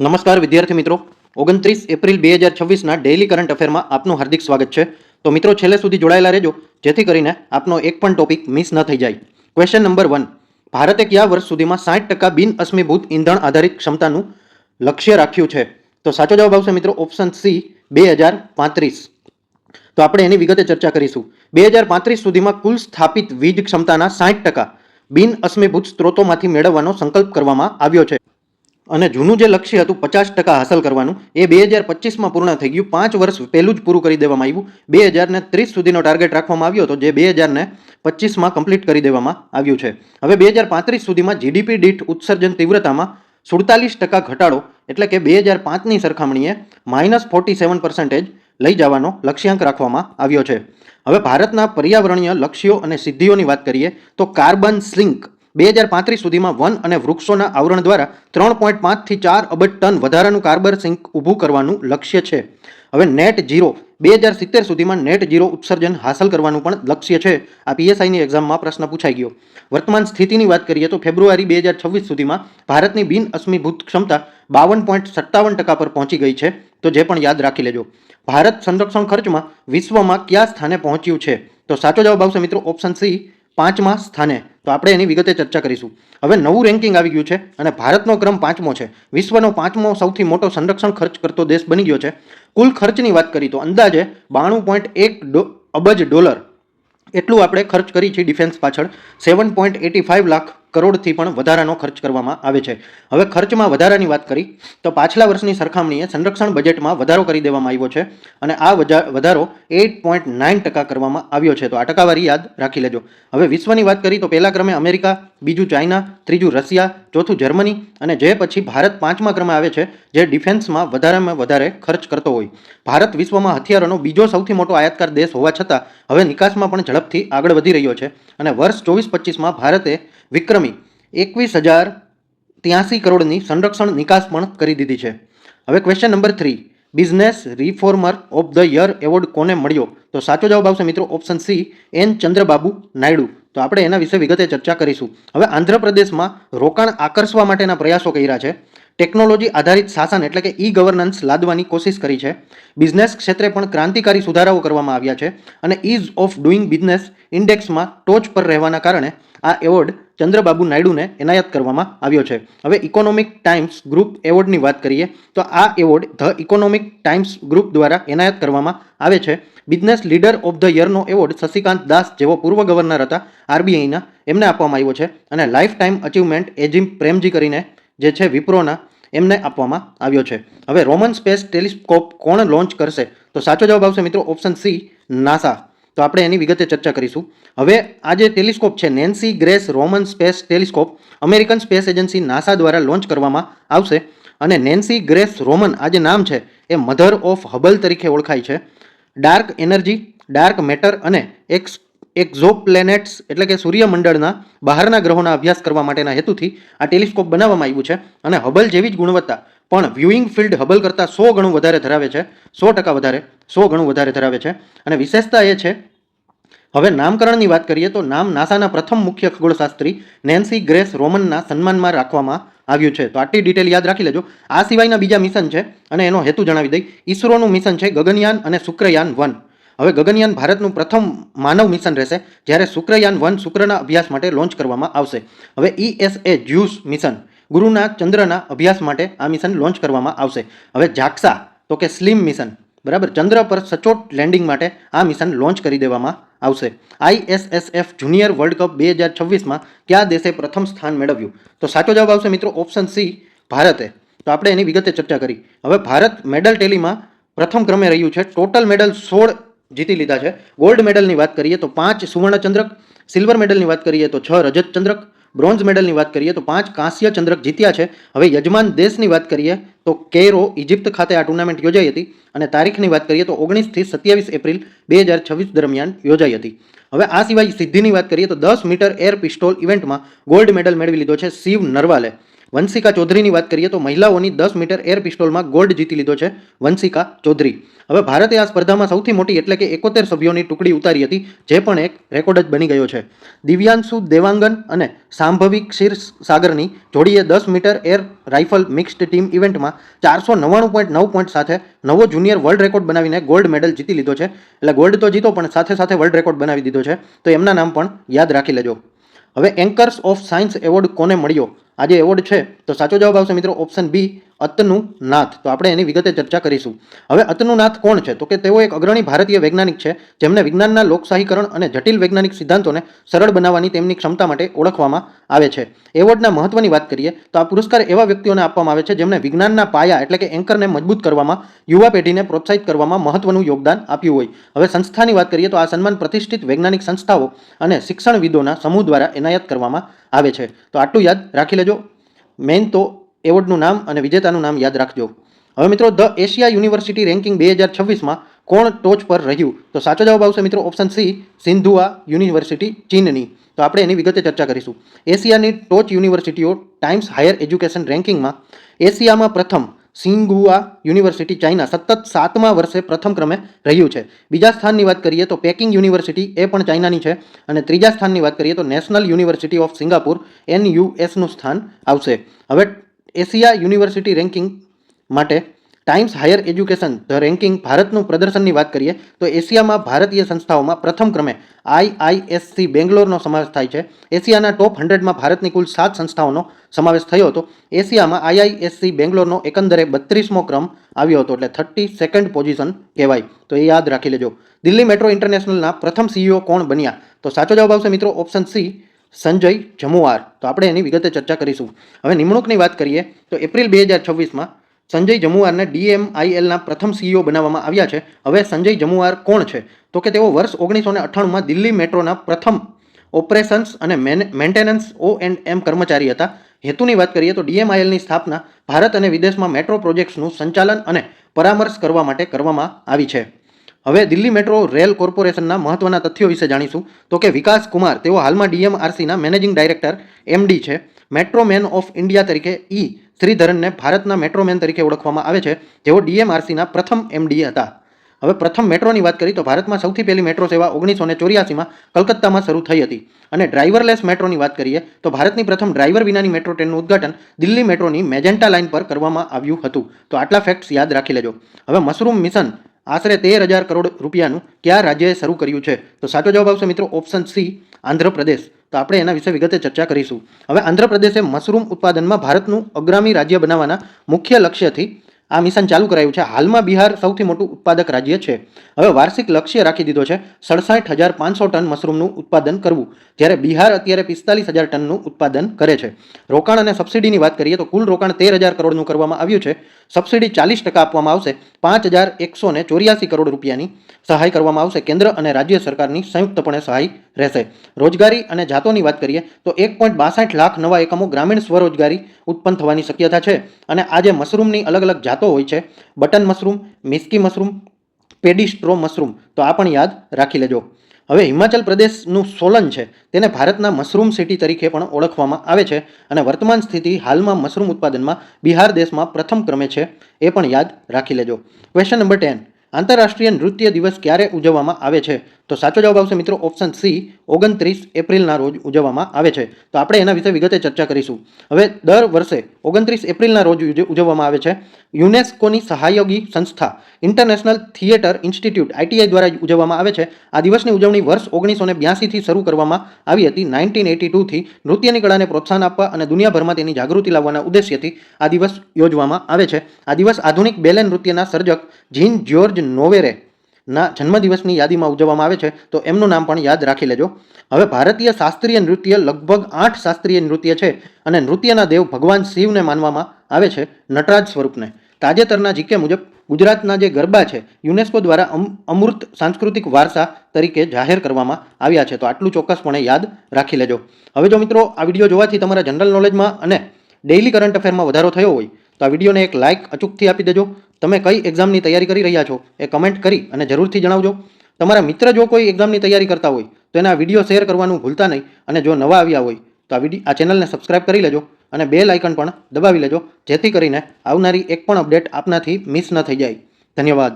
નમસ્કાર વિદ્યાર્થી મિત્રો, 29 એપ્રિલ 2026ના ડેઇલી કરંટ અફેરમાં આપનું હાર્દિક સ્વાગત છે. તો મિત્રો, છેલ્લે સુધી જોડાયેલા રહેજો જેથી કરીને આપનો એક પણ ટોપિક મિસ ન થઈ જાય. ક્વેશ્ચન નંબર 1, ભારતે કયા વર્ષ સુધીમાં 60% બિન અશ્મિભૂત ઈંધણ આધારિત ક્ષમતાનું લક્ષ્ય રાખ્યું છે? તો સાચો જવાબ આવશે મિત્રો ઓપ્શન સી 2035. તો આપણે એની વિગતે ચર્ચા કરીશું. 2035 સુધીમાં કુલ સ્થાપિત વીજ ક્ષમતાના 60% બિન અશ્મિભૂત સ્ત્રોતોમાંથી મેળવવાનો સંકલ્પ કરવામાં આવ્યો છે. અને જૂનું જે લક્ષ્ય હતું 50% હાંસલ કરવાનું, એ 2025માં પૂર્ણ થઈ ગયું. 5 વર્ષ પહેલું જ પૂરું કરી દેવામાં આવ્યું. 2030 સુધીનો ટાર્ગેટ રાખવામાં આવ્યો હતો, જે 2025માં કમ્પ્લીટ કરી દેવામાં આવ્યું છે. હવે 2035 સુધીમાં જીડીપી દીઠ ઉત્સર્જન તીવ્રતામાં 47% ઘટાડો, એટલે કે 2005ની સરખામણીએ -47% લઈ જવાનો લક્ષ્યાંક રાખવામાં આવ્યો છે. હવે ભારતના પર્યાવરણીય લક્ષ્યો અને સિદ્ધિઓની વાત કરીએ તો કાર્બન સિંક 2035 સુધીમાં વન અને વૃક્ષોના આવરણ દ્વારા 3.5 થી 4 અબજ ટન વધારાનું કાર્બન સિંક ઊભું કરવાનું લક્ષ્ય છે. હવે નેટ ઝીરો 2070 સુધીમાં નેટ ઝીરો ઉત્સર્જન હાંસલ કરવાનું પણ લક્ષ્ય છે. આ પીએસઆઈની એક્ઝામમાં પ્રશ્ન પૂછાઈ ગયો. વર્તમાન સ્થિતિની વાત કરીએ તો ફેબ્રુઆરી 2026 સુધીમાં ભારતની બિન અશ્મિભૂત ક્ષમતા 52.57% પર પહોંચી ગઈ છે. તો જે પણ યાદ રાખી લેજો. ભારત સંરક્ષણ ખર્ચમાં વિશ્વમાં કયા સ્થાને પહોંચ્યું છે? તો સાચો જવાબ આવશે મિત્રો ઓપ્શન સી 5મા સ્થાને. તો આપણે એની વિગતે ચર્ચા કરીશું. હવે નવું રેન્કિંગ આવી ગયું છે અને ભારતનો ક્રમ 5મો છે. વિશ્વનો 5મો સૌથી મોટો સંરક્ષણ ખર્ચ કરતો દેશ બની ગયો છે. કુલ ખર્ચની વાત કરી તો અંદાજે 92.1 અબજ ડોલર એટલું આપણે ખર્ચ કરી છે ડિફેન્સ પાછળ. 7.85 લાખ કરોડથી પણ વધારાનો ખર્ચ કરવામાં આવે છે. હવે ખર્ચમાં વધારાની વાત કરી તો પાછલા વર્ષની સરખામણીએ સંરક્ષણ બજેટમાં વધારો કરી દેવામાં આવ્યો છે અને આ વધારો 8.9% કરવામાં આવ્યો છે. તો આ ટકાવારી યાદ રાખી લેજો. હવે વિશ્વની વાત કરી તો પહેલા ક્રમે અમેરિકા, બીજું ચાઇના, ત્રીજું રશિયા, ચોથું જર્મની અને જે પછી ભારત 5મા ક્રમે આવે છે, જે ડિફેન્સમાં વધારેમાં વધારે ખર્ચ કરતો હોય. ભારત વિશ્વમાં હથિયારોનો બીજો સૌથી મોટો આયાતકાર દેશ હોવા છતાં હવે નિકાસમાં પણ ઝડપથી આગળ વધી રહ્યો છે અને વર્ષ 24-25માં ભારતે વિક્રમી 21,083 કરોડની સંરક્ષણ નિકાસ પણ કરી દીધી છે. હવે question number 3, business reformer of the year award કોને મળ્યો? તો સાચો જવાબ આવશે મિત્રો option C N Chandrababu Naidu. તો આપણે એના વિશે વિગતે ચર્ચા કરીશું. હવે આંધ્રપ્રદેશમાં રોકાણ આકર્ષવા માટેના પ્રયાસો કર્યા છે. ટેકનોલોજી આધારિત શાસન એટલે કે ઈ ગવર્નન્સ લાદવાની કોશિશ કરી છે. બિઝનેસ ક્ષેત્રે પણ ક્રાંતિકારી સુધારાઓ કરવામાં આવ્યા છે અને ઇઝ ઓફ ડુઈંગ બિઝનેસ ઇન્ડેક્સમાં ટોચ પર રહેવાના કારણે આ એવોર્ડ ચંદ્રબાબુ નાયડુને એનાયત કરવામાં આવ્યો છે. હવે ઇકોનોમિક ટાઈમ્સ ગ્રુપ એવોર્ડની વાત કરીએ તો આ award The Economic Times group દ્વારા એનાયત કરવામાં આવે છે. બિઝનેસ લીડર ઓફ ધ યરનો એવોર્ડ શશિકાંત દાસ જેવો પૂર્વ ગવર્નર હતા આરબીઆઈના, એમને આપવામાં આવ્યો છે અને લાઈફ ટાઈમ અચીવમેન્ટ એજીમ પ્રેમજી કરીને જે છે વિપ્રોના, એમને આપવામાં આવ્યો છે. હવે રોમન સ્પેસ ટેલિસ્કોપ કોણ લોન્ચ કરશે? તો સાચો જવાબ આવશે મિત્રો ઓપ્શન સી નાસા. તો આપણે એની વિગતે ચર્ચા કરીશું. હવે આ જે ટેલિસ્કોપ છે Nancy grace Roman space telescope American space agency NASA દ્વારા લોન્ચ કરવામાં આવશે અને નેન્સી ગ્રેસ રોમન આ જે નામ છે એ મધર ઓફ હબલ તરીકે ઓળખાય છે. ડાર્ક એનર્જી, ડાર્ક મેટર અને એક્ઝોપ્લેનેટ્સ એટલે કે સૂર્યમંડળના બહારના ગ્રહોના અભ્યાસ કરવા માટેના હેતુથી આ ટેલિસ્કોપ બનાવવામાં આવ્યું છે અને હબલ જેવી જ ગુણવત્તા પણ વ્યુઇંગ ફિલ્ડ હબલ કરતાં 100 ગણું વધારે ધરાવે છે. 100% વધારે, 100 ગણું વધારે ધરાવે છે. અને વિશેષતા એ છે, હવે નામકરણની વાત કરીએ તો નામ નાસાના પ્રથમ મુખ્ય ખગોળશાસ્ત્રી નેન્સી ગ્રેસ રોમનના સન્માનમાં રાખવામાં આવ્યું છે. તો આટલી ડિટેલ યાદ રાખી લેજો. આ સિવાયના બીજા મિશન છે અને એનો હેતુ જણાવી દઈ. ઈસરોનું મિશન છે ગગનયાન અને શુક્રયાન 1. હવે ગગનયાન ભારતનું પ્રથમ માનવ મિશન રહેશે, જ્યારે શુક્રયાન 1 શુક્રના અભ્યાસ માટે લોન્ચ કરવામાં આવશે. હવે ESA જ્યુસ મિશન ગુરુના ચંદ્રના અભ્યાસ માટે આ મિશન લોન્ચ કરવામાં આવશે. હવે જાક્સા તો કે સ્લિમ મિશન, બરાબર, ચંદ્ર પર સચોટ લેન્ડિંગ માટે આ મિશન લોન્ચ કરી દેવામાં આવશે. ISSF જુનિયર વર્લ્ડ કપ 2026માં કયા દેશે પ્રથમ સ્થાન મેળવ્યું? તો સાચો જવાબ આવશે મિત્રો ઓપ્શન સી ભારતે. તો આપણે એની વિગતે ચર્ચા કરી. હવે ભારત મેડલ ટેલીમાં પ્રથમ ક્રમે રહ્યું છે. ટોટલ મેડલ 16 જીતી લીધા છે. ગોલ્ડ મેડલની વાત કરીએ તો 5 સુવર્ણ ચંદ્રક, સિલ્વર મેડલની વાત કરીએ તો 6 રજત ચંદ્રક, બ્રોન્ઝ મેડલની વાત કરીએ તો 5 કાંસ્ય ચંદ્રક જીત્યા છે. હવે યજમાન દેશની વાત કરીએ તો કેરો ઇજિપ્ત ખાતે આ ટુર્નામેન્ટ યોજાઈ હતી અને તારીખની વાત કરીએ તો 19 થી 27 એપ્રિલ 2026 દરમિયાન યોજાઈ હતી. હવે આ સિવાય સિદ્ધિની વાત કરીએ તો 10 મીટર એર પિસ્ટોલ ઇવેન્ટમાં ગોલ્ડ મેડલ મેળવી લીધો છે શિવ નરવાલે. વંશિકા ચૌધરીની વાત કરીએ તો મહિલાઓની 10 મીટર એર પિસ્તોલમાં ગોલ્ડ જીતી લીધો છે વંશિકા ચૌધરી. હવે ભારતે આ સ્પર્ધામાં સૌથી મોટી એટલે કે 71 સભ્યોની ટુકડી ઉતારી હતી, જે પણ એક રેકોર્ડ જ બની ગયો છે. દિવ્યાંશુ દેવાંગન અને સાંભવી ક્ષીરસાગરની જોડીએ 10 metre air rifle mixed team ઇવેન્ટમાં 499.9 પોઈન્ટ સાથે નવો જુનિયર વર્લ્ડ રેકોર્ડ બનાવીને ગોલ્ડ મેડલ જીતી લીધો છે. એટલે ગોલ્ડ તો જીતો પણ સાથે સાથે વર્લ્ડ રેકોર્ડ બનાવી દીધો છે, તો એમના નામ પણ યાદ રાખી લેજો. હવે એન્કર્સ ઓફ સાયન્સ એવોર્ડ કોને મળ્યો? આ જે એવોર્ડ છે તો સાચો જવાબ આવશે મિત્રો ઓપ્શન બી, અતનુનાથ. તો આપણે એની વિગતે ચર્ચા કરીશું. હવે અતનુનાથ કોણ છે? તો કે તેઓ એક અગ્રણી ભારતીય વૈજ્ઞાનિક છે, જેમને વિજ્ઞાનના લોકશાહીકરણ અને જટિલ વૈજ્ઞાનિક સિદ્ધાંતોને સરળ બનાવવાની તેમની ક્ષમતા માટે ઓળખવામાં આવે છે. એવોર્ડના મહત્વની વાત કરીએ તો આ પુરસ્કાર એવા વ્યક્તિઓને આપવામાં આવે છે જેમણે વિજ્ઞાનના પાયા એટલે કે એન્કરને મજબૂત કરવામાં, યુવા પેઢીને પ્રોત્સાહિત કરવામાં મહત્વનું યોગદાન આપ્યું હોય. હવે સંસ્થાની વાત કરીએ તો આ સન્માન પ્રતિષ્ઠિત વૈજ્ઞાનિક સંસ્થાઓ અને શિક્ષણવિદોના સમૂહ દ્વારા એનાયત કરવામાં આવે છે. તો આટલું યાદ રાખી લેજો. મેઇન તો એવોર્ડનું નામ અને વિજેતાનું નામ યાદ રાખજો. હવે મિત્રો ધ એશિયા યુનિવર્સિટી રેન્કિંગ 2026માં કોણ ટોચ પર રહ્યું? તો સાચો જવાબ આવશે મિત્રો ઓપ્શન સી, સિંધુઆ યુનિવર્સિટી ચીનની. તો આપણે એની વિગતે ચર્ચા કરીશું. એશિયાની ટોચ યુનિવર્સિટીઓ ટાઈમ્સ હાયર એજ્યુકેશન રેન્કિંગમાં એશિયામાં પ્રથમ સિંઘુઆ યુનિવર્સિટી ચાઇના સતત 7મા વર્ષે પ્રથમ ક્રમે રહ્યું છે. બીજા સ્થાનની વાત કરીએ તો પેકિંગ યુનિવર્સિટી, એ પણ ચાઇનાની છે. અને ત્રીજા સ્થાનની વાત કરીએ તો નેશનલ યુનિવર્સિટી ઓફ સિંગાપુર NUSનું સ્થાન આવશે. હવે એશિયા યુનિવર્સિટી રેન્કિંગ માટે times higher education the ranking ભારતનું પ્રદર્શનની વાત કરીએ તો એશિયામાં ભારતીય સંસ્થાઓમાં પ્રથમ ક્રમે IISc બેંગ્લોરનો સમાવેશ થાય છે. એશિયાના ટોપ 100માં ભારતની કુલ 7 સંસ્થાઓનો સમાવેશ થયો હતો. એશિયામાં IISc બેંગ્લોરનો એકંદરે 32મો ક્રમ આવ્યો હતો, એટલે 32nd પોઝિશન કહેવાય. તો એ યાદ રાખી લેજો. દિલ્હી મેટ્રો ઇન્ટરનેશનલના પ્રથમ CEO કોણ બન્યા? તો સાચો જવાબ આવશે મિત્રો ઓપ્શન સી, સંજય જમુઆર. તો આપણે એની વિગતે ચર્ચા કરીશું. હવે નિમણૂકની વાત કરીએ તો એપ્રિલ 2026માં સંજય જમુઆરને DMILના પ્રથમ CEO બનાવવામાં આવ્યા છે. હવે સંજય જમુઆર કોણ છે? તો કે તેઓ વર્ષ 1998માં દિલ્હી મેટ્રોના પ્રથમ ઓપરેશન્સ અને મેન્ટેનન્સ O&M કર્મચારી હતા. હેતુની વાત કરીએ તો DMILની સ્થાપના ભારત અને વિદેશમાં મેટ્રો પ્રોજેક્ટ્સનું સંચાલન અને પરામર્શ કરવા માટે કરવામાં આવી છે. હવે દિલ્હી મેટ્રો રેલ કોર્પોરેશનના મહત્વના તથ્યો વિશે જાણીશું. તો કે વિકાસ કુમાર તેઓ હાલમાં DMRCના મેનેજિંગ ડાયરેક્ટર MD છે. મેટ્રો મેન ઓફ ઇન્ડિયા તરીકે શ્રીધરનને ભારતના મેટ્રોમેન તરીકે ઓળખવામાં આવે છે, જેઓ DMRCના પ્રથમ MD હતા. હવે પ્રથમ મેટ્રોની વાત કરીએ તો ભારતમાં સૌથી પહેલી મેટ્રો સેવા 1984માં કલકત્તામાં શરૂ થઈ હતી. અને ડ્રાઈવરલેસ મેટ્રોની વાત કરીએ તો ભારતની પ્રથમ ડ્રાઈવર વિનાની મેટ્રો ટ્રેનનું ઉદ્ઘાટન દિલ્હી મેટ્રોની મેજેન્ટા લાઇન પર કરવામાં આવ્યું હતું. તો આટલા ફેક્ટ્સ યાદ રાખી લેજો. હવે મશરૂમ મિશન આશરે 13,000 કરોડ રૂપિયાનું કયા રાજ્યએ શરૂ કર્યું છે? તો સાચો જવાબ આવશે મિત્રો ઓપ્શન સી, આંધ્રપ્રદેશ. તો આપણે એના વિશે વિગતે ચર્ચા કરીશું. હવે આંધ્રપ્રદેશે મશરૂમ ઉત્પાદનમાં ભારતનું અગ્રણી રાજ્ય બનાવવાના મુખ્ય લક્ષ્યથી આ મિશન ચાલુ કરાયું છે. હાલમાં બિહાર સૌથી મોટું ઉત્પાદક રાજ્ય છે. હવે વાર્ષિક લક્ષ્ય રાખી દીધો છે 67,500 ટન મશરૂમનું ઉત્પાદન કરવું, જ્યારે બિહાર અત્યારે 45,000 ટનનું ઉત્પાદન કરે છે. રોકાણ અને સબસિડીની વાત કરીએ તો કુલ રોકાણ 13,000 કરોડનું કરવામાં આવ્યું છે. સબસિડી 40% આપવામાં આવશે. 5,184 કરોડ રૂપિયાની સહાય કરવામાં આવશે. કેન્દ્ર અને રાજ્ય સરકારની સંયુક્તપણે સહાય રહેશે. રોજગારી અને જાતોની વાત કરીએ તો 1.62 લાખ નવા એકમો ગ્રામીણ સ્વરોજગારી ઉત્પન્ન થવાની શક્યતા છે. અને આ જે મશરૂમની અલગ અલગ જાતો હોય છે, બટન મશરૂમ, મિસ્કી મશરૂમ, પેડિસ્ટ્રો મશરૂમ, તો આ પણ યાદ રાખી લેજો. હવે હિમાચલ પ્રદેશનું સોલન છે તેને ભારતના મશરૂમ સિટી તરીકે પણ ઓળખવામાં આવે છે. અને વર્તમાન સ્થિતિ હાલમાં મશરૂમ ઉત્પાદનમાં બિહાર દેશમાં પ્રથમ ક્રમે છે, એ પણ યાદ રાખી લેજો. ક્વેશ્ચન નંબર 10, આંતરરાષ્ટ્રીય નૃત્ય દિવસ ક્યારે ઉજવવામાં આવે છે? તો સાચો જવાબ આવશે મિત્રો ઓપ્શન સી, 29 એપ્રિલના રોજ ઉજવવામાં આવે છે. તો આપણે એના વિશે વિગતે ચર્ચા કરીશું. હવે દર વર્ષે 29 એપ્રિલના રોજ ઉજવવામાં આવે છે. યુનેસ્કોની સહયોગી સંસ્થા ઇન્ટરનેશનલ થિયેટર ઇન્સ્ટિટ્યૂટ ITI દ્વારા ઉજવવામાં આવે છે. આ દિવસની ઉજવણી વર્ષ 1982થી શરૂ કરવામાં આવી હતી. 1982થી નૃત્યની કળાને પ્રોત્સાહન આપવા અને દુનિયાભરમાં તેની જાગૃતિ લાવવાના ઉદ્દેશ્યથી આ દિવસ યોજવામાં આવે છે. આ દિવસ આધુનિક બેલે નૃત્યના સર્જક જીન જ્યોર્જ નોવેરે ના જન્મદિવસની યાદીમાં ઉજવવામાં આવે છે. તો એમનું નામ પણ યાદ રાખી લેજો. હવે ભારતીય શાસ્ત્રીય નૃત્ય લગભગ 8 શાસ્ત્રીય નૃત્ય છે અને નૃત્યના દેવ ભગવાન શિવને માનવામાં આવે છે, નટરાજ સ્વરૂપને. તાજેતરના જીકે મુજબ ગુજરાતના જે ગરબા છે યુનેસ્કો દ્વારા અમૂર્ત સાંસ્કૃતિક વારસા તરીકે જાહેર કરવામાં આવ્યા છે. તો આટલું ચોક્કસપણે યાદ રાખી લેજો. હવે જો મિત્રો આ વિડીયો જોવાથી તમારા જનરલ નોલેજમાં અને ડેઇલી કરંટ અફેરમાં વધારો થયો હોય તો આ વિડીયોને એક લાઇક અચૂકથી આપી દેજો. તમે કઈ એક્ઝામની તૈયારી કરી રહ્યા છો એ કમેન્ટ કરી અને જરૂરથી જણાવજો. તમારા મિત્ર જો કોઈ એક્ઝામની તૈયારી કરતા હોય તો એના વિડીયો શેર કરવાનું ભૂલતા નહીં. અને જો નવા આવ્યા હોય તો આ ચેનલને સબસ્ક્રાઇબ કરી લેજો અને બેલ આઇકન પણ દબાવી લેજો, જેથી કરીને આવનારી એક પણ અપડેટ આપનાથી મિસ ન થઈ જાય. ધન્યવાદ.